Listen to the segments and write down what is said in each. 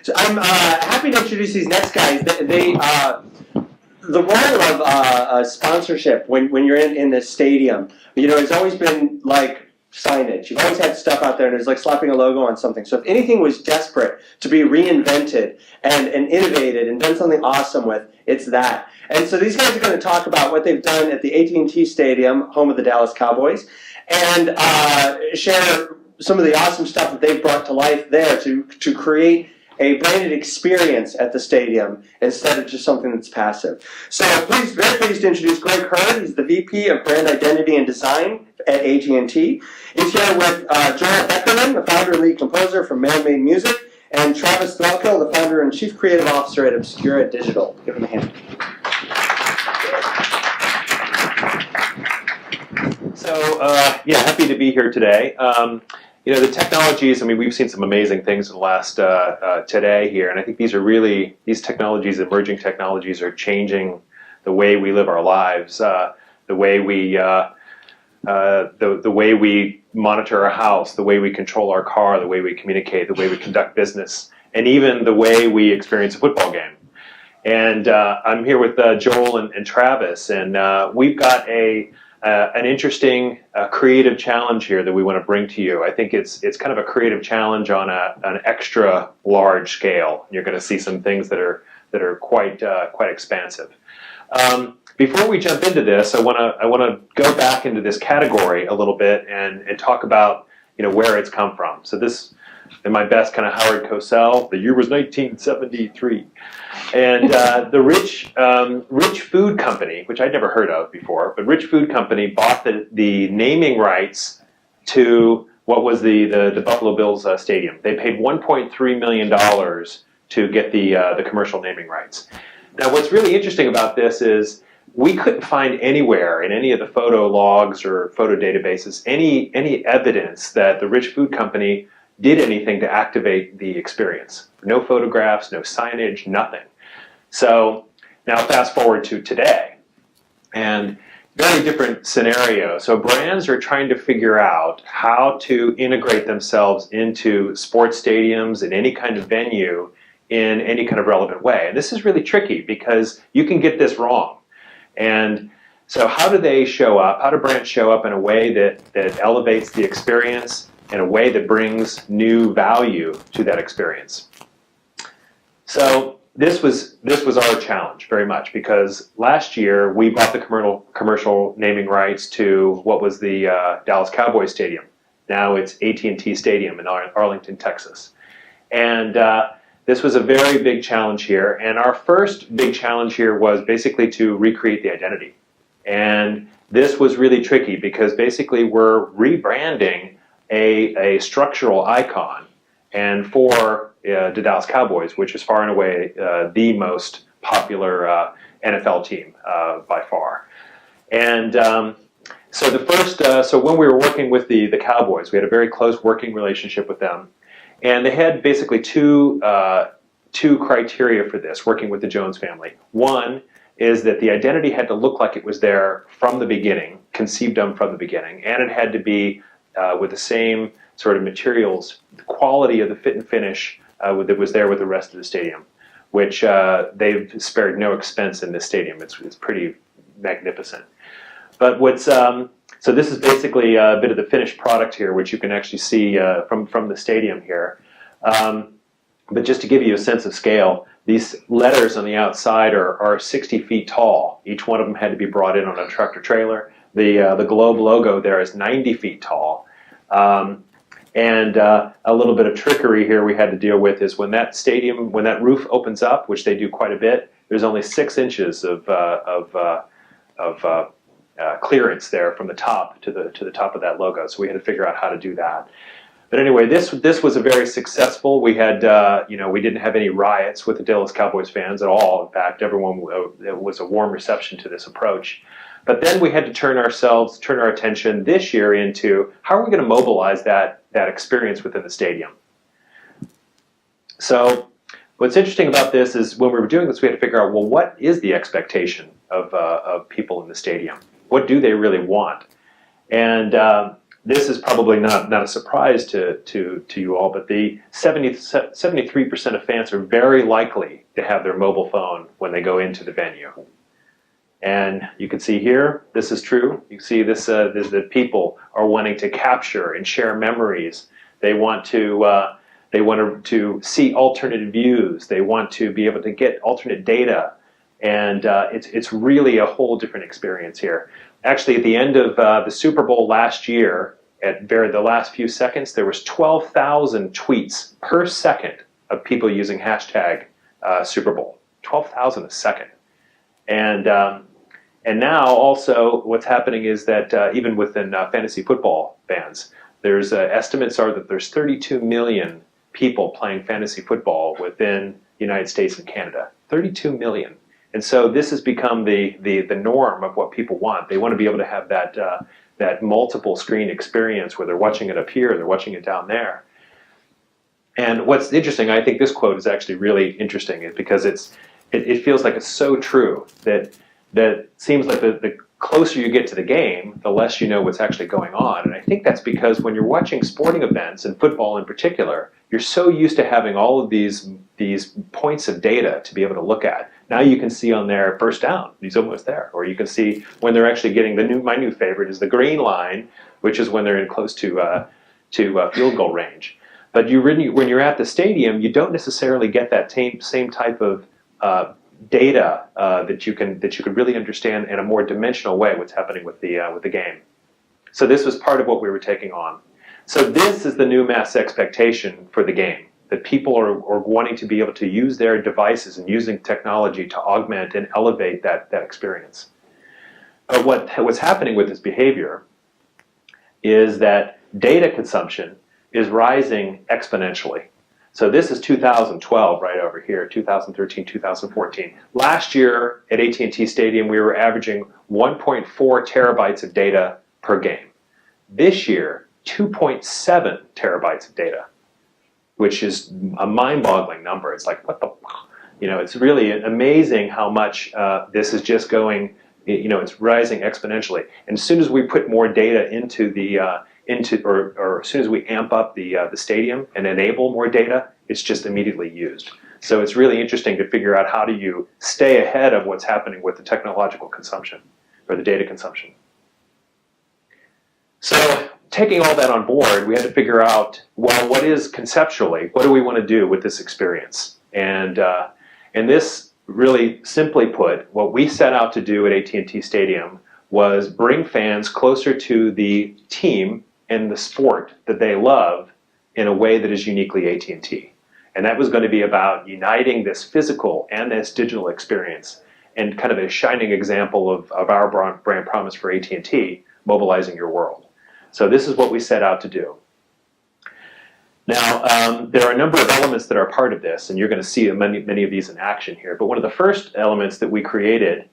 So I'm happy to introduce these next guys. The role of sponsorship when you're in the stadium, it's always been like signage. You've always had stuff out there, and it's like slapping a logo on something. So if anything was desperate to be reinvented and innovated and done something awesome with, it's that. And so these guys are going to talk about what they've done at the AT&T Stadium, home of the Dallas Cowboys, and share some of the awesome stuff that they've brought to life there to create a branded experience at the stadium instead of just something that's passive. So very pleased to introduce Greg Hurd. He's the VP of Brand Identity and Design at AT&T. He's here with Joel Beckerman, the founder and lead composer from Man Made Music, and Travis Threlkill, the founder and chief creative officer at Obscura Digital. Give him a hand. So, happy to be here today. The technologies, we've seen some amazing things in the last, today here, and I think these technologies, emerging technologies, are changing the way we live our lives, the way we monitor our house, the way we control our car, the way we communicate, the way we conduct business, and even the way we experience a football game. And I'm here with Joel and Travis, and we've got an interesting creative challenge here that we want to bring to you. I think it's kind of a creative challenge on an extra large scale. You're going to see some things that are quite expansive. Before we jump into this, I want to go back into this category a little bit and talk about where it's come from. So this, in my best kind of Howard Cosell, the year was 1973. And the Rich Food Company, which I'd never heard of before, but Rich Food Company bought the naming rights to what was the Buffalo Bills stadium. They paid $1.3 million to get the commercial naming rights. Now, what's really interesting about this is we couldn't find anywhere in any of the photo logs or photo databases any evidence that the Rich Food Company did anything to activate the experience. No photographs, no signage, nothing. So now fast forward to today, and very different scenario. So brands are trying to figure out how to integrate themselves into sports stadiums and any kind of venue in any kind of relevant way. And this is really tricky because you can get this wrong. And so how do they show up? How do brands show up in a way that elevates the experience, in a way that brings new value to that experience? So this was our challenge very much, because last year we bought the commercial naming rights to what was the Dallas Cowboys Stadium. Now it's AT&T Stadium in Arlington, Texas. And this was a very big challenge here. And our first big challenge here was basically to recreate the identity. And this was really tricky because basically we're rebranding a structural icon, and for the Dallas Cowboys, which is far and away the most popular NFL team by far. And so when we were working with the Cowboys, we had a very close working relationship with them, and they had basically two criteria for this, working with the Jones family. One is that the identity had to look like it was there from the beginning, conceived of from the beginning, and it had to be with the same sort of materials, the quality of the fit and finish that was there with the rest of the stadium, which they've spared no expense in this stadium. It's pretty magnificent. But so this is basically a bit of the finished product here, which you can actually see from the stadium here. But just to give you a sense of scale, these letters on the outside are 60 feet tall. Each one of them had to be brought in on a tractor trailer. The Globe logo there is 90 feet tall. And a little bit of trickery here we had to deal with is when that roof opens up, which they do quite a bit, there's only 6 inches of clearance there from the top to the top of that logo. So we had to figure out how to do that. But anyway, this was a very successful. We had we didn't have any riots with the Dallas Cowboys fans at all. In fact, it was a warm reception to this approach. But then we had to turn our attention this year into how are we going to mobilize that experience within the stadium. So what's interesting about this is when we were doing this, we had to figure out, well, what is the expectation of people in the stadium? What do they really want? And this is probably not a surprise to you all, but the 73% of fans are very likely to have their mobile phone when they go into the venue. And you can see here, this is true. You can see this, that people are wanting to capture and share memories. They want to see alternate views. They want to be able to get alternate data. And it's really a whole different experience here. Actually, at the end of the Super Bowl last year, at the last few seconds, there was 12,000 tweets per second of people using hashtag Super Bowl. 12,000 a second. And now also what's happening is that even within fantasy football fans, there's estimates are that there's 32 million people playing fantasy football within the United States and Canada. 32 million. And so this has become the norm of what people want. They want to be able to have that multiple screen experience where they're watching it up here, they're watching it down there. And what's interesting, I think this quote is actually really interesting, is because it feels like it's so true that seems like the closer you get to the game, the less you know what's actually going on. And I think that's because when you're watching sporting events, and football in particular, you're so used to having all of these points of data to be able to look at. Now you can see on there first down, he's almost there. Or you can see when they're actually getting my new favorite is the green line, which is when they're in close to field goal range. But when you're at the stadium, you don't necessarily get that same type of data that you could really understand in a more dimensional way what's happening with the game. So this was part of what we were taking on. So this is the new mass expectation for the game, that people are wanting to be able to use their devices and using technology to augment and elevate that experience. But what's happening with this behavior is that data consumption is rising exponentially. So this is 2012 right over here, 2013, 2014. Last year at AT&T Stadium, we were averaging 1.4 terabytes of data per game. This year, 2.7 terabytes of data, which is a mind-boggling number. It's like, what the, it's really amazing how much this is just going, it's rising exponentially. And as soon as we put more data into or as soon as we amp up the stadium and enable more data, it's just immediately used. So it's really interesting to figure out how do you stay ahead of what's happening with the technological consumption or the data consumption. So taking all that on board, we had to figure out, well, what do we want to do with this experience? And this really simply put, what we set out to do at AT&T Stadium was bring fans closer to the team and the sport that they love in a way that is uniquely AT&T. And that was going to be about uniting this physical and this digital experience, and kind of a shining example of our brand promise for AT&T, mobilizing your world. So this is what we set out to do. Now, there are a number of elements that are part of this, and you're going to see many of these in action here. But one of the first elements that we created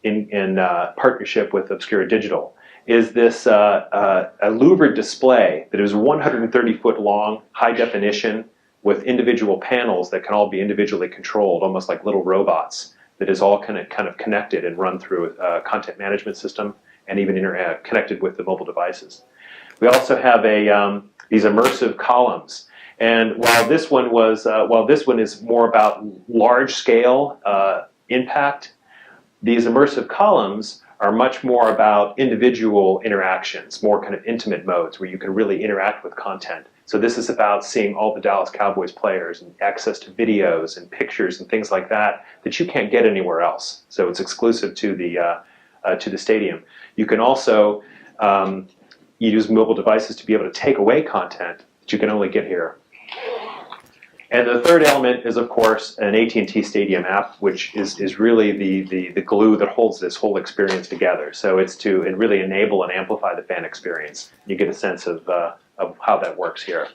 in partnership with Obscura Digital is this a louvered display that is 130-foot long, high definition, with individual panels that can all be individually controlled, almost like little robots, that is all kind of connected and run through a content management system, and even connected with the mobile devices. We also have these immersive columns, and while this one is more about large-scale impact, these immersive columns are much more about individual interactions, more kind of intimate modes where you can really interact with content. So this is about seeing all the Dallas Cowboys players and access to videos and pictures and things like that you can't get anywhere else. So it's exclusive to the stadium. You can also use mobile devices to be able to take away content that you can only get here. And the third element is, of course, an AT&T Stadium app, which is really the glue that holds this whole experience together. So it's to really enable and amplify the fan experience. You get a sense of how that works here.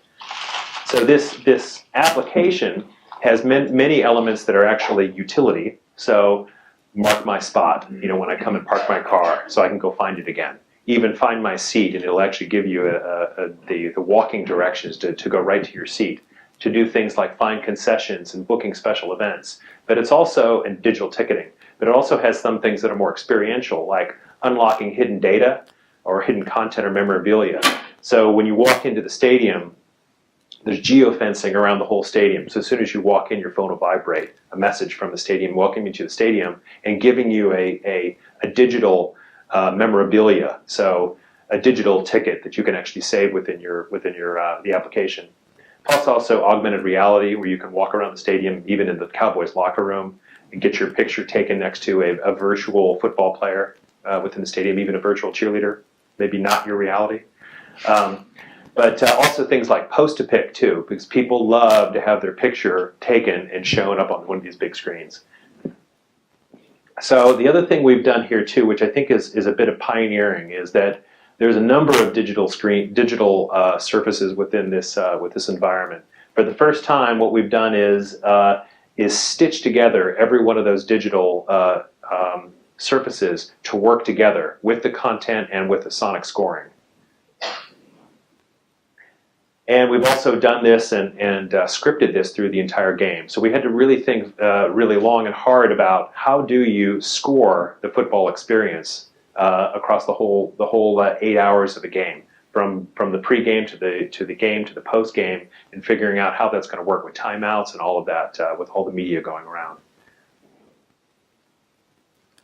So this application has many elements that are actually utility. So mark my spot, when I come and park my car, so I can go find it again. Even find my seat, and it'll actually give you the walking directions to go right to your seat. To do things like find concessions and booking special events. But it's also in digital ticketing. But it also has some things that are more experiential, like unlocking hidden data. or hidden content or memorabilia. So when you walk into the stadium, there's geofencing around the whole stadium. So as soon as you walk in, your phone will vibrate a message from the stadium welcoming you to the stadium and giving you a digital memorabilia. So a digital ticket that you can actually save within your the application. Plus also augmented reality, where you can walk around the stadium, even in the Cowboys locker room, and get your picture taken next to a virtual football player within the stadium, even a virtual cheerleader, maybe not your reality. But also things like post-to-pic too, because people love to have their picture taken and shown up on one of these big screens. So the other thing we've done here too, which I think is a bit of pioneering, is that there's a number of digital surfaces within this environment. For the first time, what we've done is stitch together every one of those digital surfaces to work together with the content and with the sonic scoring. And we've also done this and scripted this through the entire game. So we had to really think really long and hard about how do you score the football experience across the whole 8 hours of the game, from the pregame to the game to the postgame, and figuring out how that's going to work with timeouts and all of that with all the media going around.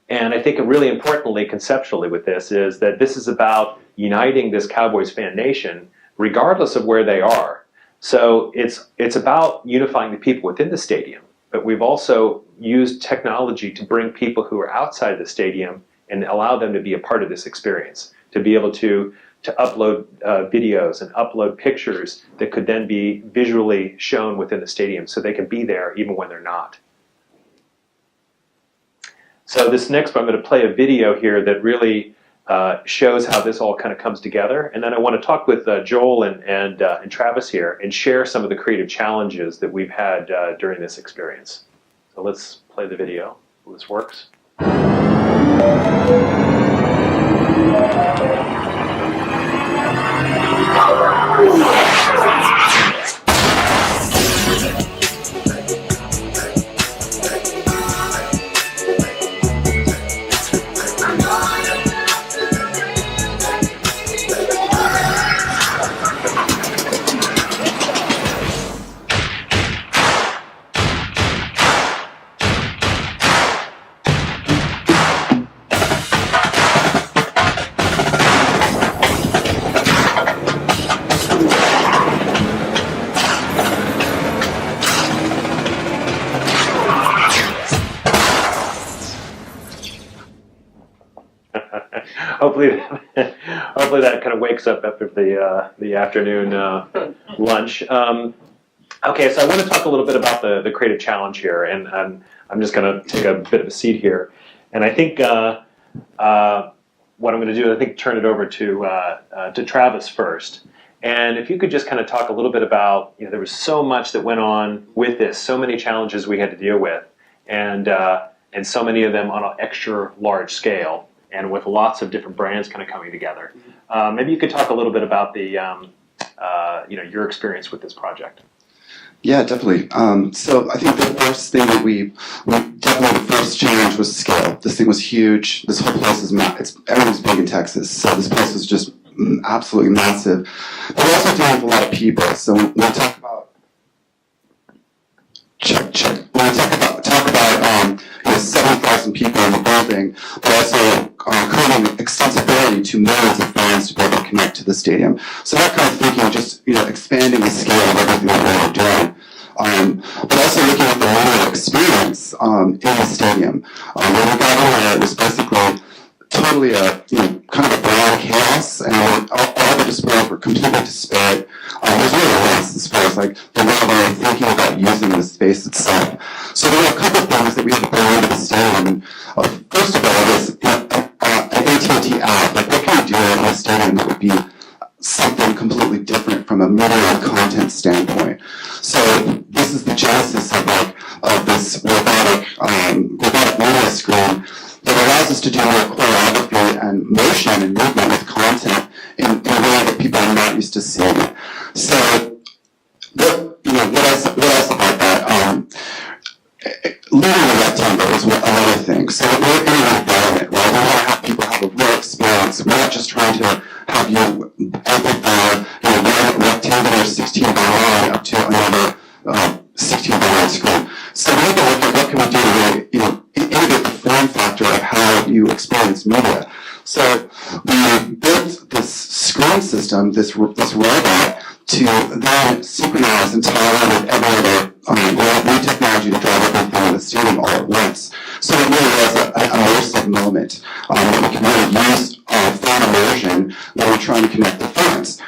And I think really importantly, conceptually with this, is that this is about uniting this Cowboys fan nation regardless of where they are. So it's about unifying the people within the stadium, but we've also used technology to bring people who are outside the stadium and allow them to be a part of this experience, to be able to upload videos and upload pictures that could then be visually shown within the stadium so they can be there even when they're not. So this next, I'm going to play a video here that really shows how this all kind of comes together. And then I want to talk with Joel and Travis here and share some of the creative challenges that we've had during this experience. So let's play the video. Hope this works. Hopefully that kind of wakes up after the afternoon lunch. Okay, so I want to talk a little bit about the creative challenge here, and I'm just going to take a bit of a seat here, and I think what I'm going to do is turn it over to Travis first. And if you could just kind of talk a little bit about, there was so much that went on with this, so many challenges we had to deal with, and so many of them on an extra large scale, and with lots of different brands kind of coming together. Maybe you could talk a little bit about the, your experience with this project. Yeah, definitely. So I think the first thing that we definitely the first challenge was scale. This thing was huge. This whole place is everyone's big in Texas, so this place was just absolutely massive. But we're also dealing with a lot of people. So when we talk about when we talk about 7,000 people in the building, but also creating accessibility to millions of fans to be able to connect to the stadium. So that kind of thinking, just expanding the scale of everything that we're doing. But also looking at the overall experience in the stadium. When we got in there, it was basically totally kind of a brown chaos, and all the displays were completely disparate. There's really a mess as far as the way we're thinking about using the space itself. So there were a couple of things that we had to bring into the stadium. First of all, was an AT&T app. What can we do in the stadium that would be something completely different from a media and content standpoint? So this is the genesis of this robotic media screen that allows us to do more choreography and motion and movement with content in a way that people are not used to seeing. So, what else about that? Leaving the rectangle is another thing. So we're in an environment where we want to have people have a real experience. We're not just trying to 16 by 9 up to another 16 by 9 screen. So we have to look at what can we do to really, innovate the form factor of how you experience media. So we built this screen system, this robot, to then synchronize and tie in with every other new technology to drive everything in the stadium all at once. So it really was an immersive moment that we can really use fan immersion when we're trying to connect the fans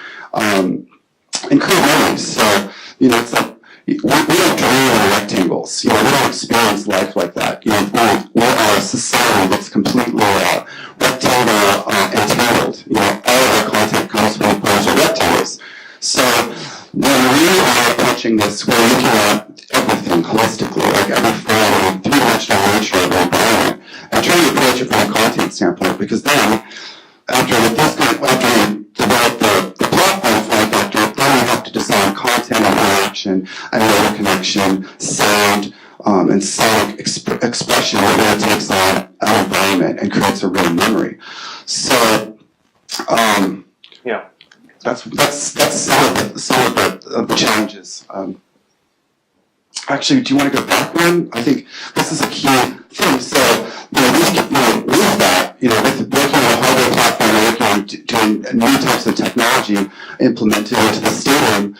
and create memories. So, it's like we don't dream in rectangles. We don't experience life like that. We are a society that's completely rectangle entailed. All of our content comes from pairs of rectangles. So when we are approaching this, we're looking at everything holistically, like every form and three-dimensional nature of the environment, and trying to approach it from a content standpoint, because then, after we develop the platform form factor, then we have to design content and interaction and data connection, sound, and sonic expression that really takes on our environment and creates a real memory. So, that's some of the challenges. Actually, do you want to go back one? I think this is a key thing. So, with that, with working on a hardware platform and working on doing new types of technology implemented into the stadium,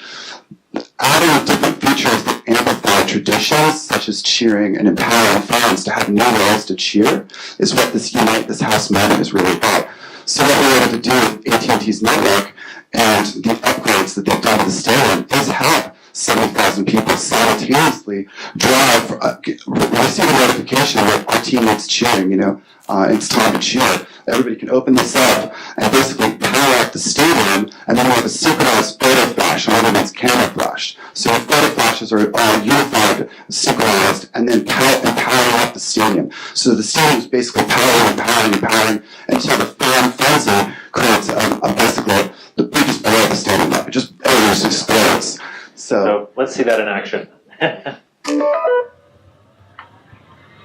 adding different features that amplify traditions, such as cheering and empowering fans to have new ways to cheer, is what this Unite This House moment is really about. So what we're able to do with AT&T's network and the upgrades that they've done to the stadium is have 70,000 people simultaneously drive, receive a notification that our team needs cheering, it's time to cheer. Everybody can open this up and basically power up the stadium, and then we have a synchronized photo flash on everyone's camera flash. So the photo flashes are all unified, synchronized, and then powering up the stadium. So the stadium is basically empowering, until the fan frenzy creates basically the biggest blow of the stadium up. It just everything just explodes. So let's see that in action.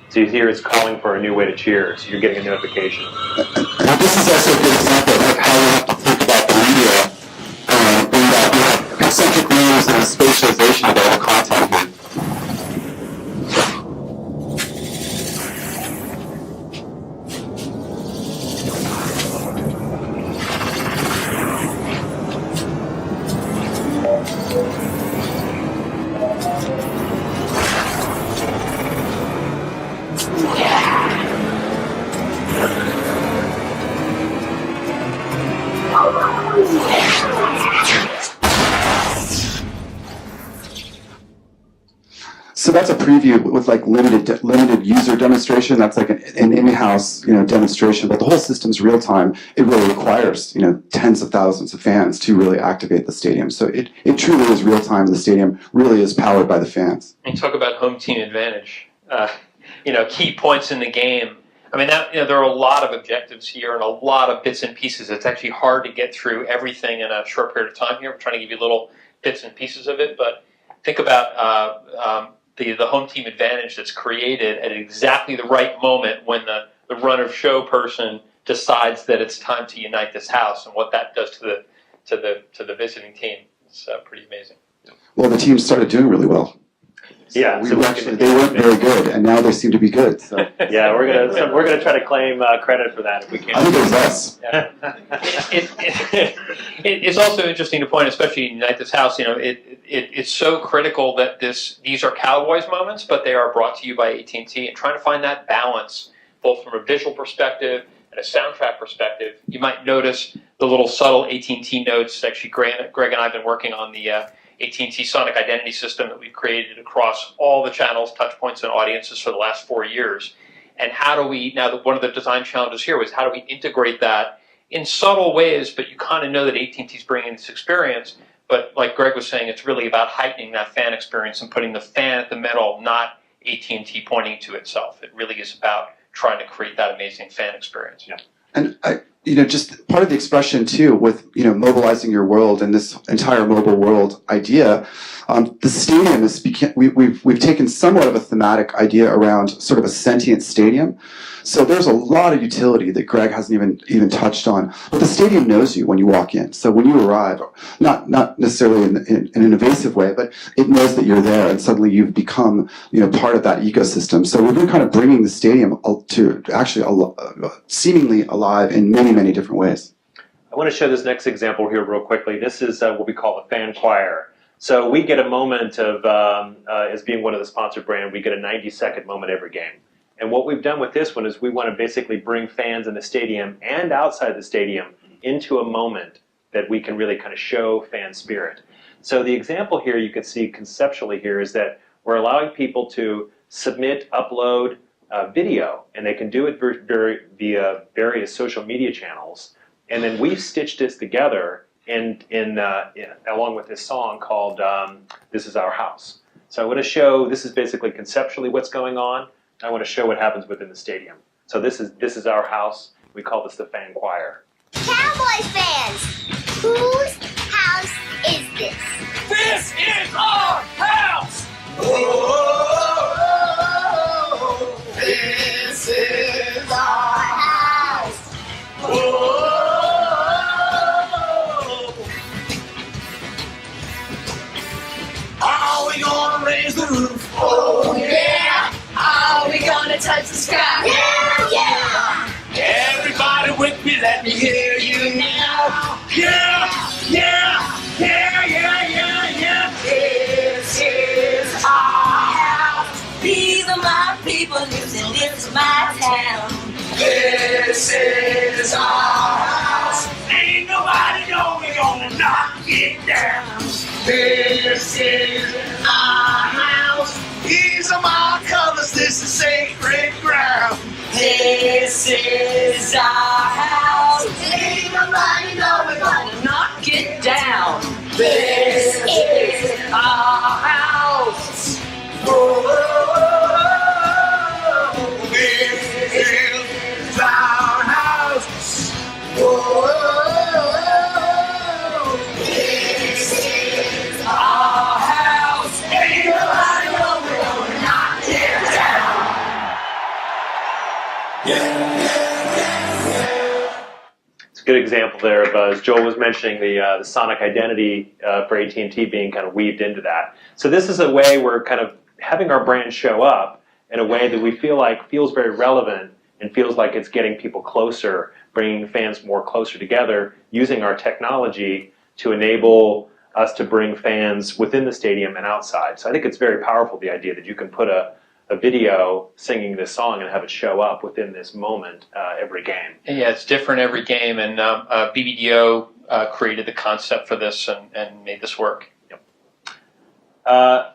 So you hear it's calling for a new way to cheer, so you're getting a notification. And this is also a good example of how we have to think about the media, in that we have concentric rings and a spatialization of all the content here. So that's a preview with like limited user demonstration. That's like an in-house demonstration, but the whole system's real time. It really requires tens of thousands of fans to really activate the stadium. So it truly is real time. The stadium really is powered by the fans. And talk about home team advantage. Key points in the game. I mean, there are a lot of objectives here and a lot of bits and pieces. It's actually hard to get through everything in a short period of time here. We're trying to give you little bits and pieces of it, but think about the home team advantage that's created at exactly the right moment when the run of show person decides that it's time to unite this house, and what that does to the visiting team. It's pretty amazing. Well, the team started doing really well. Yeah, they weren't very good, and now they seem to be good. So. Yeah, we're gonna try to claim credit for that if we can. I think it was us. Yeah. It's also interesting to point, especially in Unite This House. It's so critical that these are Cowboys moments, but they are brought to you by AT&T, and trying to find that balance, both from a visual perspective and a soundtrack perspective. You might notice the little subtle AT&T notes. Actually, Greg and I have been working on the AT&T Sonic Identity System that we've created across all the channels, touch points, and audiences for the last 4 years. And how do we, one of the design challenges here was how do we integrate that in subtle ways, but you kind of know that AT&T's bringing this experience. But like Greg was saying, it's really about heightening that fan experience and putting the fan at the middle, not AT&T pointing to itself. It really is about trying to create that amazing fan experience. Yeah. And just part of the expression too, with mobilizing your world and this entire mobile world idea. The stadium is we've taken somewhat of a thematic idea around sort of a sentient stadium. So there's a lot of utility that Greg hasn't even touched on. But the stadium knows you when you walk in. So when you arrive, not necessarily in an invasive way, but it knows that you're there, and suddenly you've become part of that ecosystem. So we've been kind of bringing the stadium to actually seemingly alive in many different ways. I want to show this next example here real quickly. This is what we call the fan choir. So we get a moment of, as being one of the sponsored brand, we get a 90-second moment every game. And what we've done with this one is we want to basically bring fans in the stadium and outside the stadium into a moment that we can really kind of show fan spirit. So the example here you can see conceptually here is that we're allowing people to submit, upload video, and they can do it via various social media channels. And then we've stitched this together along with this song called This Is Our House. So I want to show, this is basically conceptually what's going on. I want to show what happens within the stadium. So this is our house. We call this the fan choir. Cowboys fans, whose house is this? This is our house! Oh, this is our house. Oh, are we gonna raise the roof? Oh yeah, Are we gonna touch the sky? yeah. Everybody with me, let me hear you now. Yeah, yeah, yeah, yeah, yeah, yeah. This is our house. These are my people, and this is my town. This is our house. Ain't nobody know we're gonna knock it down. This is our house. These are my colors, this is sacred ground. This is our house. Ain't nobody know we're gonna Knock it down. This is Our house. This is our house. This is Our house. Ain't nobody know we're gonna knock it down. It's a good example there of, as Joel was mentioning, the sonic identity for AT&T being kind of weaved into that. So this is a way we're kind of having our brand show up in a way that we feel like feels very relevant and feels like it's getting people closer, bringing fans more closer together, using our technology to enable us to bring fans within the stadium and outside. So I think it's very powerful, the idea that you can put a video singing this song and have it show up within this moment every game. And yeah, it's different every game, and BBDO created the concept for this and made this work.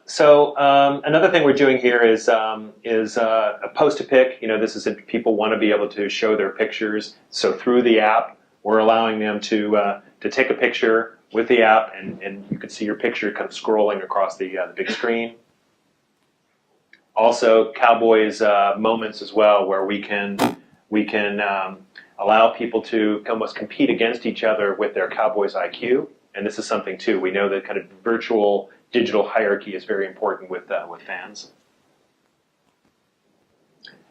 So another thing we're doing here is a post-a-pic. This is if people want to be able to show their pictures. So through the app, we're allowing them to take a picture with the app, and you can see your picture kind of scrolling across the big screen. Also, Cowboys moments as well, where we can allow people to almost compete against each other with their Cowboys IQ. And this is something too. We know that kind of virtual digital hierarchy is very important with fans.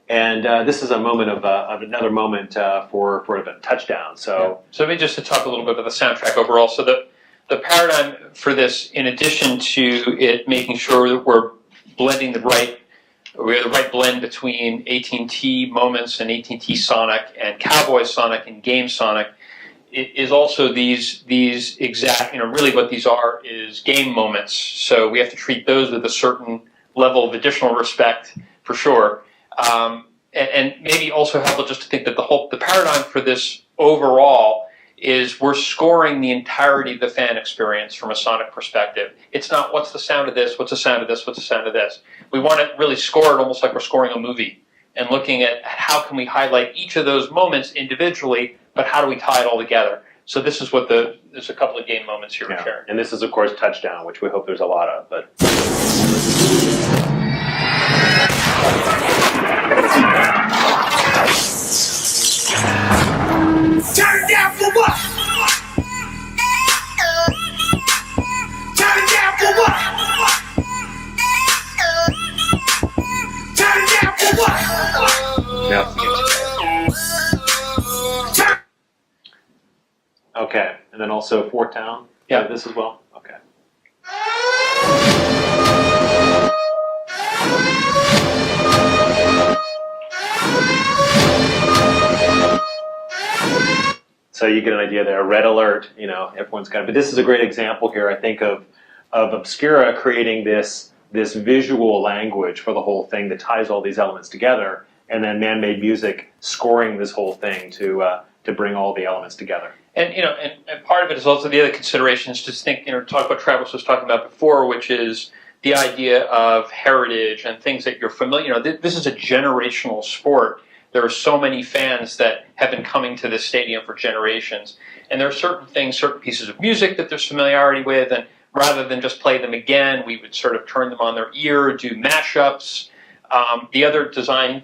And this is a moment of another moment for a touchdown. So maybe just to talk a little bit about the soundtrack overall. So the paradigm for this, in addition to it making sure that we're blending we have the right blend between AT&T moments and AT&T Sonic and Cowboys Sonic and Game Sonic, is also these exact, really what these are is game moments. So we have to treat those with a certain level of additional respect, for sure. And maybe also helpful just to think that the paradigm for this overall is we're scoring the entirety of the fan experience from a sonic perspective. It's not what's the sound of this, what's the sound of this, what's the sound of this. We want to really score it almost like we're scoring a movie and looking at how can we highlight each of those moments individually, but how do we tie it all together? So this is what there's a couple of game moments here we're sharing. And this is, of course, touchdown, which we hope there's a lot of. But Turn it down for what? Turn it down for what? Turn it down for what? Now it's the Turn. Okay, and then also Fort Town. Yeah. This as well. Okay. So you get an idea there. Red alert. Everyone's got. But this is a great example here, I think, of Obscura creating this visual language for the whole thing that ties all these elements together, and then man-made music scoring this whole thing to bring all the elements together. And and part of it is also the other considerations. Just think, talk about what Travis was talking about before, which is the idea of heritage and things that you're familiar. This is a generational sport. There are so many fans that have been coming to this stadium for generations, and there are certain things, certain pieces of music that there's familiarity with, and rather than just play them again, we would sort of turn them on their ear, do mashups. The other design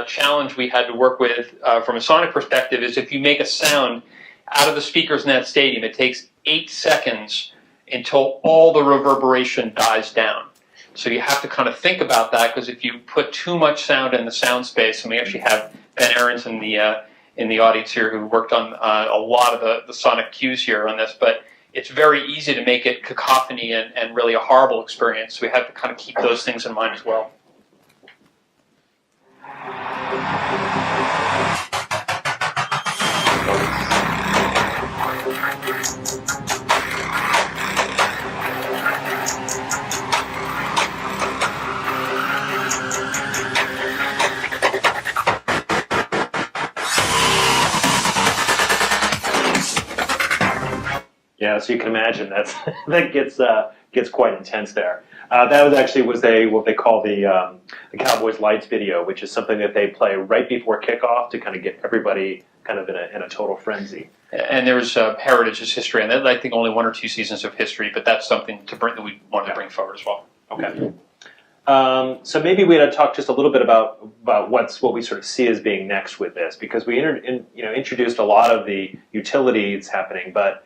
challenge we had to work with from a sonic perspective is if you make a sound out of the speakers in that stadium, it takes 8 seconds until all the reverberation dies down. So you have to kind of think about that, because if you put too much sound in the sound space, and we actually have Ben Aarons in the audience here who worked on a lot of the sonic cues here on this, but it's very easy to make it cacophony and really a horrible experience. So we have to kind of keep those things in mind as well. Yeah, so you can imagine that gets quite intense there. That was actually what they call the Cowboys Lights video, which is something that they play right before kickoff to kind of get everybody kind of in a total frenzy. And there's Heritage's history, and I think only 1 or 2 seasons of history, but that's something that we wanted to bring forward as well. Okay. So maybe we had to talk just a little bit about what we sort of see as being next with this, because we introduced a lot of the utilities happening, but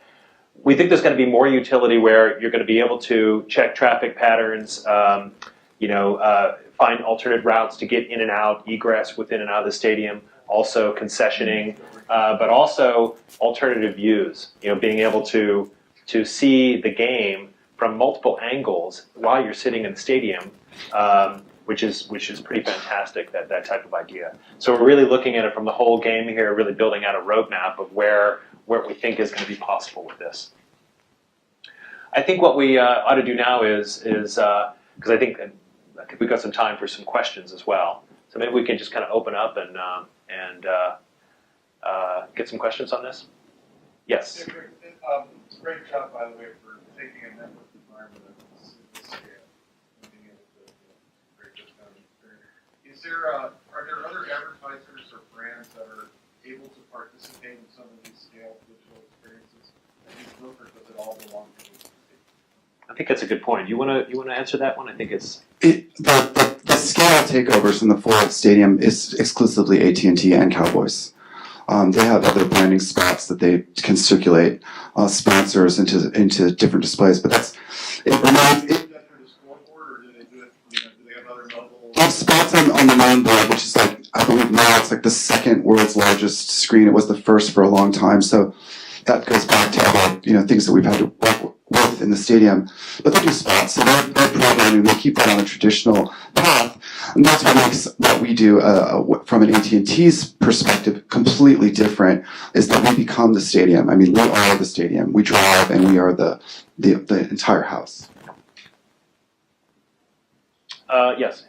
we think there's going to be more utility where you're going to be able to check traffic patterns, find alternate routes to get in and out, egress within and out of the stadium, also concessioning, but also alternative views. Being able to see the game from multiple angles while you're sitting in the stadium, which is pretty fantastic. That type of idea. So we're really looking at it from the whole game here, really building out a roadmap of where we think is going to be possible with this. I think what we ought to do now is because I think we've got some time for some questions as well. So maybe we can just kind of open up and get some questions on this. Yes. Great job, by the way, for taking a network environment of this scale and being able to create this kind of experience. Are there other advertisers or brands that are able to participate in some of these scale digital experiences that you book, or does it all belong to AT&T? I think that's a good point. You want to answer that one? I think it's The scale takeovers in the Ford Stadium is exclusively AT&T and Cowboys. They have other branding spots that they can circulate sponsors into different displays, but that's it. Do they do that through the scoreboard, or do they do it? Do they have other mobile? They have spots on the main board, which is like, I believe now it's like the second world's largest screen. It was the first for a long time, so that goes back to other things that we've had to work with in the stadium. But they do spots, so they're programming. They keep that on a traditional path, and that's what makes what we do from an AT&T's perspective completely different. Is that we become the stadium. I mean, we are the stadium. We drive, and we are the entire house. yes.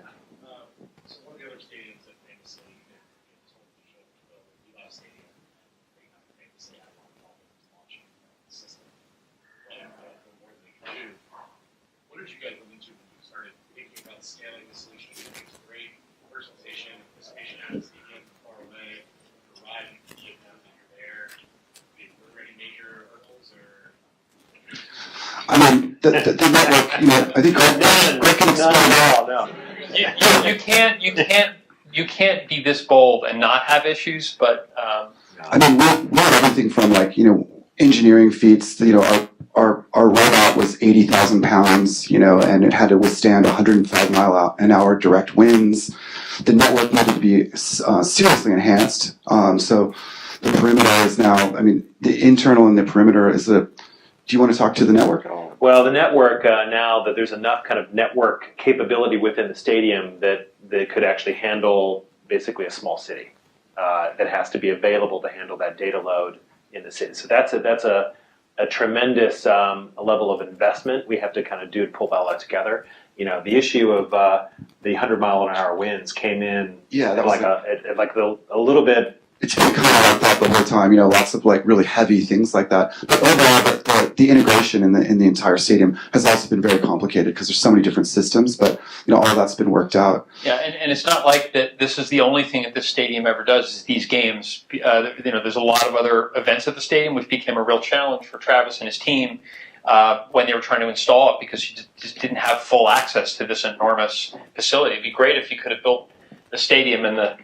So one of the other stadiums that famously told the show the last stadium, they have famously had one problem launching the system. And the more they can do, what did you guys run into when you started thinking about scaling the solution? It was great personalization, participation at the stadium, far away, the ride and the event that you're there. Were there any major hurdles or? I mean, the network. I think Greg can explain. No. You can't be this bold and not have issues, but I mean, we had everything from like, engineering feats, our robot was 80,000 pounds, and it had to withstand 105 mile an hour direct winds. The network needed to be seriously enhanced. So the perimeter is now, the internal and the perimeter is do you want to talk to the network at all? Well, the network, now that there's enough kind of network capability within the stadium that could actually handle basically a small city that has to be available to handle that data load in the city. So that's a tremendous level of investment we have to kind of do to pull all that together. The issue of the 100-mile-an-hour winds came in a little bit. It's been kind of like that the whole time, lots of like really heavy things like that. But overall, the integration in the entire stadium has also been very complicated because there's so many different systems. But all that's been worked out. Yeah, and it's not like that. This is the only thing that this stadium ever does is these games. There's a lot of other events at the stadium, which became a real challenge for Travis and his team when they were trying to install it because you just didn't have full access to this enormous facility. It'd be great if you could have built the stadium and the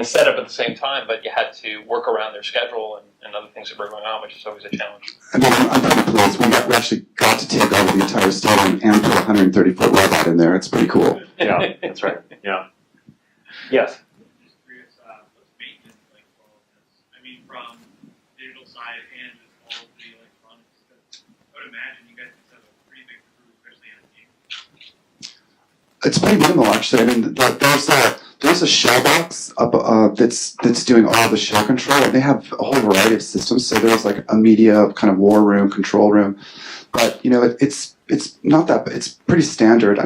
setup at the same time, but you had to work around their schedule and other things that were going on, which is always a challenge. I'm pretty pleased. We actually got to take over the entire stadium and put a 130-foot robot in there. It's pretty cool. Yeah, that's right. Yeah. Yes. I'm just curious, what's maintenance like for all of this? I mean, from digital side and just all of the electronics. I would imagine you guys must have a pretty big crew, especially on a game. It's pretty minimal, actually. There's a shell box up that's doing all the shell control. And they have a whole variety of systems. So there's like a media kind of war room, control room, but it's not that. It's pretty standard.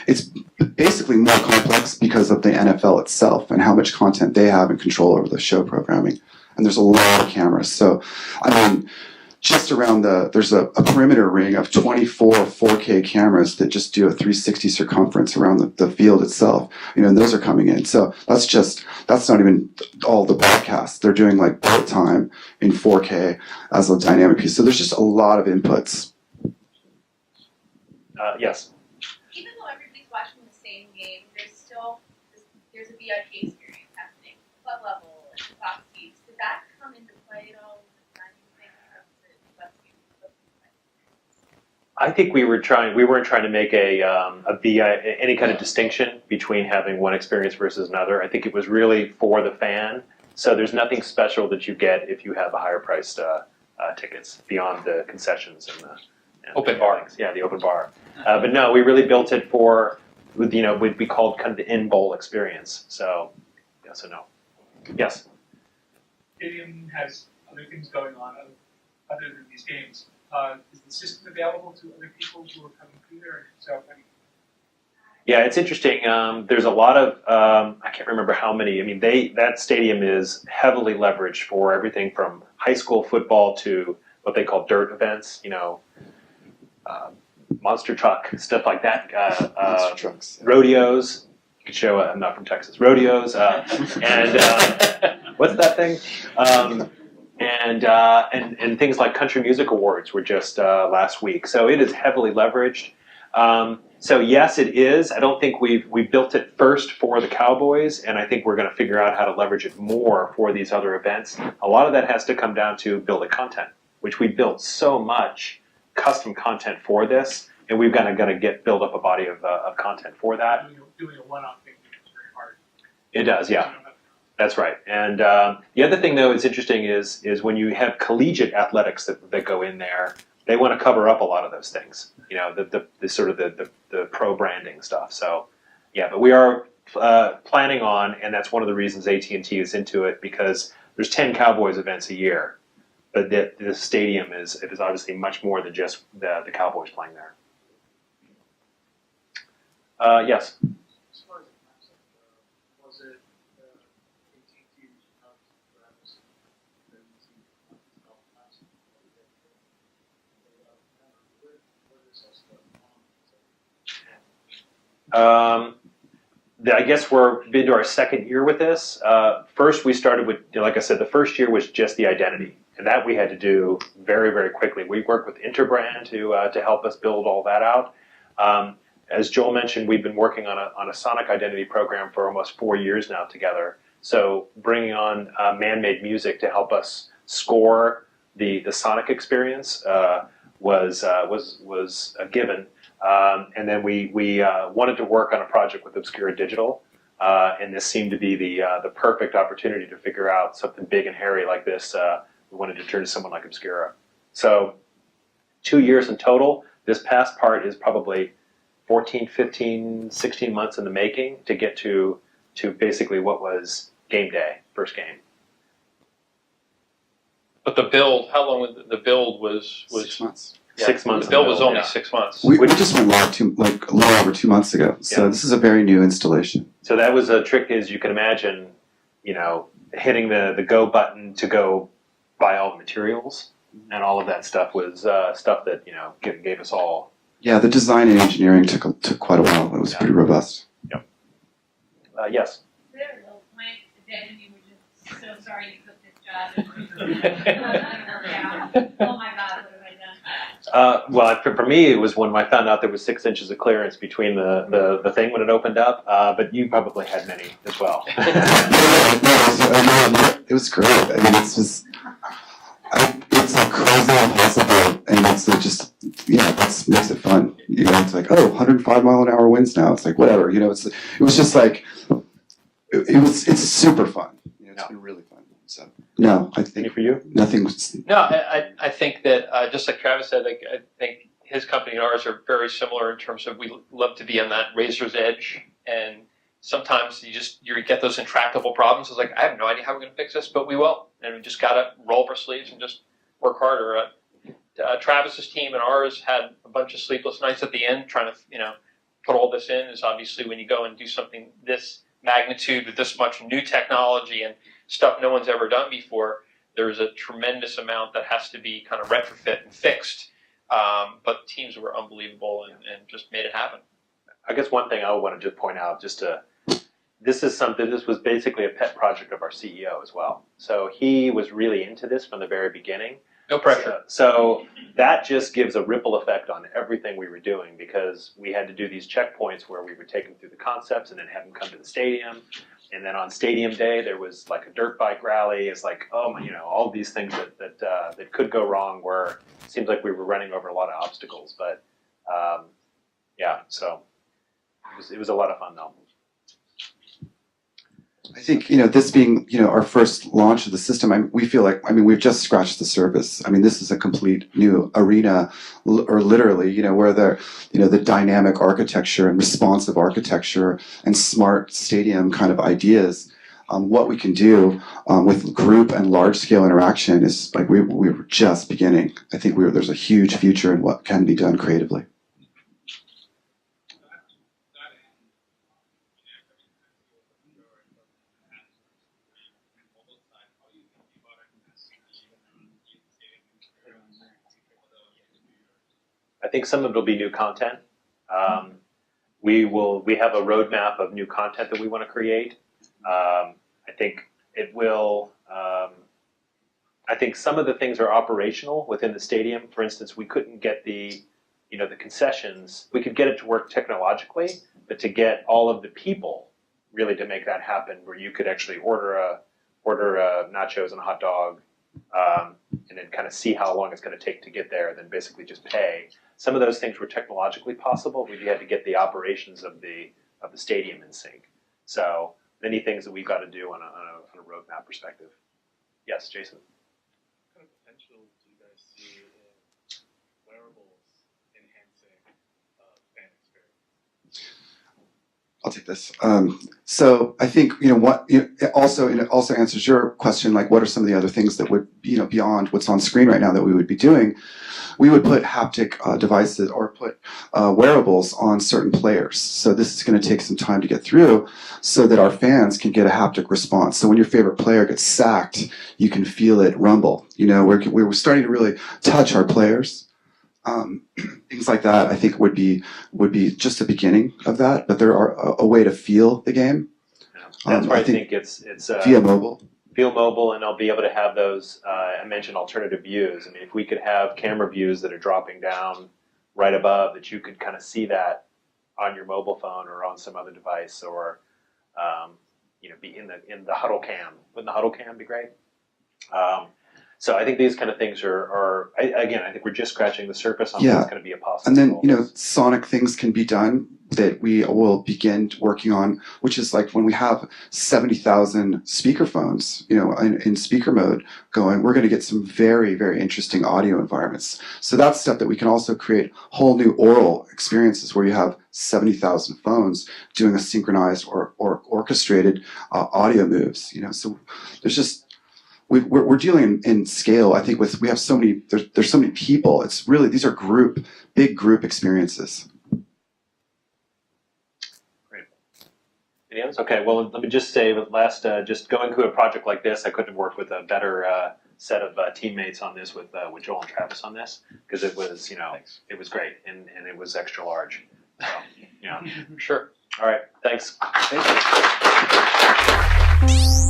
It's basically more complex because of the NFL itself and how much content they have and control over the show programming. And there's a lot of cameras. So just around there's a perimeter ring of 24 4K cameras that just do a 360 circumference around the field itself, and those are coming in. So that's not even all the broadcasts. They're doing like bullet time in 4K as a dynamic piece. So there's just a lot of inputs. Yes. Even though everybody's watching the same game, there's a VIP experience happening, club level, and box seats. Did that come into play at all? I think we weren't trying to make any kind of distinction between having one experience versus another. I think it was really for the fan. So there's nothing special that you get if you have a higher priced tickets beyond the concessions and the Open bar. Things. Yeah, the open bar. But no, we really built it for what we called kind of the in-bowl experience. So yes and no. Yes. Stadium has other things going on other than these games. Is the system available to other people who are coming through there? So, yeah, it's interesting. There's a lot of I can't remember how many. That stadium is heavily leveraged for everything from high school football to what they call dirt events. Monster truck stuff like that. Monster trucks. Rodeos. You could show. I'm not from Texas. Rodeos and what's that thing? And things like country music awards were just last week. So it is heavily leveraged. So yes, it is. I don't think we built it first for the Cowboys, and I think we're going to figure out how to leverage it more for these other events. A lot of that has to come down to building content, which we built so much custom content for this, and we've got to build up a body of content for that. Doing a one-off thing is very hard. It does, yeah. That's right. And the other thing, though, that's interesting is when you have collegiate athletics that go in there, they want to cover up a lot of those things. The sort of the pro branding stuff. So, yeah, but we are planning on, and that's one of the reasons AT&T is into it, because there's 10 Cowboys events a year, but the stadium is obviously much more than just the Cowboys playing there. Yes. As far as the concept, was it AT&T Travis I guess we're into our second year with this. First, we started with, like I said, the first year was just the identity, and that we had to do very, very quickly. We worked with Interbrand to help us build all that out. As Joel mentioned, we've been working on a Sonic identity program for almost 4 years now together. So bringing on man-made music to help us score the sonic experience was a given. And then we wanted to work on a project with Obscura Digital, and this seemed to be the perfect opportunity to figure out something big and hairy like this. We wanted to turn to someone like Obscura. So 2 years in total. This past part is probably 14, 15, 16 months in the making to get to basically what was game day, first game. But the build, how long was the build was 6 months. yeah, 6 months. The build in was middle, only yeah. 6 months. We just went live a little over 2 months ago. So Yeah. this is a very new installation. So that was a trick, as you can imagine, hitting the go button to go buy all the materials and all of that stuff was stuff that, gave us all. Yeah, the design and engineering took quite a while. It was pretty robust. Yes. There we go. My dad and you were just so sorry you took this job. Oh my God, what have I done? Well, for me, it was when I found out there was 6 inches of clearance between the thing when it opened up, but you probably had many as well. It was great. I mean, it's like crazy impossible, and it's just that makes it fun. It's like 105 mile an hour winds now. It's like whatever. It was just like it's super fun. It's been really fun. So no, I think for you, nothing was. No, I think that just like Travis said, I think his company and ours are very similar in terms of we love to be on that razor's edge, and sometimes you get those intractable problems. It's like I have no idea how we're going to fix this, but we will, and we just got to roll up our sleeves and just work harder. Travis's team and ours had a bunch of sleepless nights at the end trying to put all this in. Is obviously when you go and do something this magnitude with this much new technology and stuff no one's ever done before, there's a tremendous amount that has to be kind of retrofit and fixed. But teams were unbelievable and just made it happen. I guess one thing I want to just point out, this was basically a pet project of our CEO as well. So he was really into this from the very beginning. No pressure. So that just gives a ripple effect on everything we were doing because we had to do these checkpoints where we would take them through the concepts and then have them come to the stadium. And then on stadium day, there was like a dirt bike rally. It's like, all these things that could go wrong where it seems like we were running over a lot of obstacles. But so it was a lot of fun though. I think this being our first launch of the system, we feel like we've just scratched the surface. This is a complete new arena, or literally where the dynamic architecture and responsive architecture and smart stadium kind of ideas. What we can do with group and large scale interaction is like we were just beginning. I think there's a huge future in what can be done creatively. I think some of it will be new content. We have a roadmap of new content that we want to create. I think it will. I think some of the things are operational within the stadium. For instance, we couldn't get the concessions. We could get it to work technologically, but to get all of the people really to make that happen, where you could actually order nachos and a hot dog, and then kind of see how long it's going to take to get there, and then basically just pay. Some of those things were technologically possible. We had to get the operations of the stadium in sync. So many things that we've got to do on a roadmap perspective. Yes, Jason. What kind of potential do you guys see in wearables enhancing fan experience? I'll take this. So I think it also answers your question, like what are some of the other things that would beyond what's on screen right now that we would be doing. We would put haptic devices or put wearables on certain players. So this is going to take some time to get through so that our fans can get a haptic response. So when your favorite player gets sacked, you can feel it rumble. We're starting to really touch our players. Things like that, I think, would be just the beginning of that. But there are a way to feel the game. That's why I think it's via mobile. Feel mobile, and I'll be able to have those. I mentioned alternative views. If we could have camera views that are dropping down right above, that you could kind of see that on your mobile phone or on some other device, or be in the huddle cam. Wouldn't the huddle cam be great? So I think these kind of things are again, I think we're just scratching the surface on what's going to be a possible. And then, sonic things can be done that we will begin working on, which is like when we have 70,000 speakerphones, in speaker mode going, we're going to get some very, very interesting audio environments. So that's stuff that we can also create whole new oral experiences where you have 70,000 phones doing a synchronized or orchestrated audio moves, so there's just, we're dealing in scale. I think we have so many. There's so many people. It's really, these are big group experiences. Great. Any others? Okay. Well, let me just say that just going through a project like this, I couldn't have worked with a better set of teammates on this with Joel and Travis on this, because it was it was great and it was extra large. So Sure. All right. Thanks. Thank you.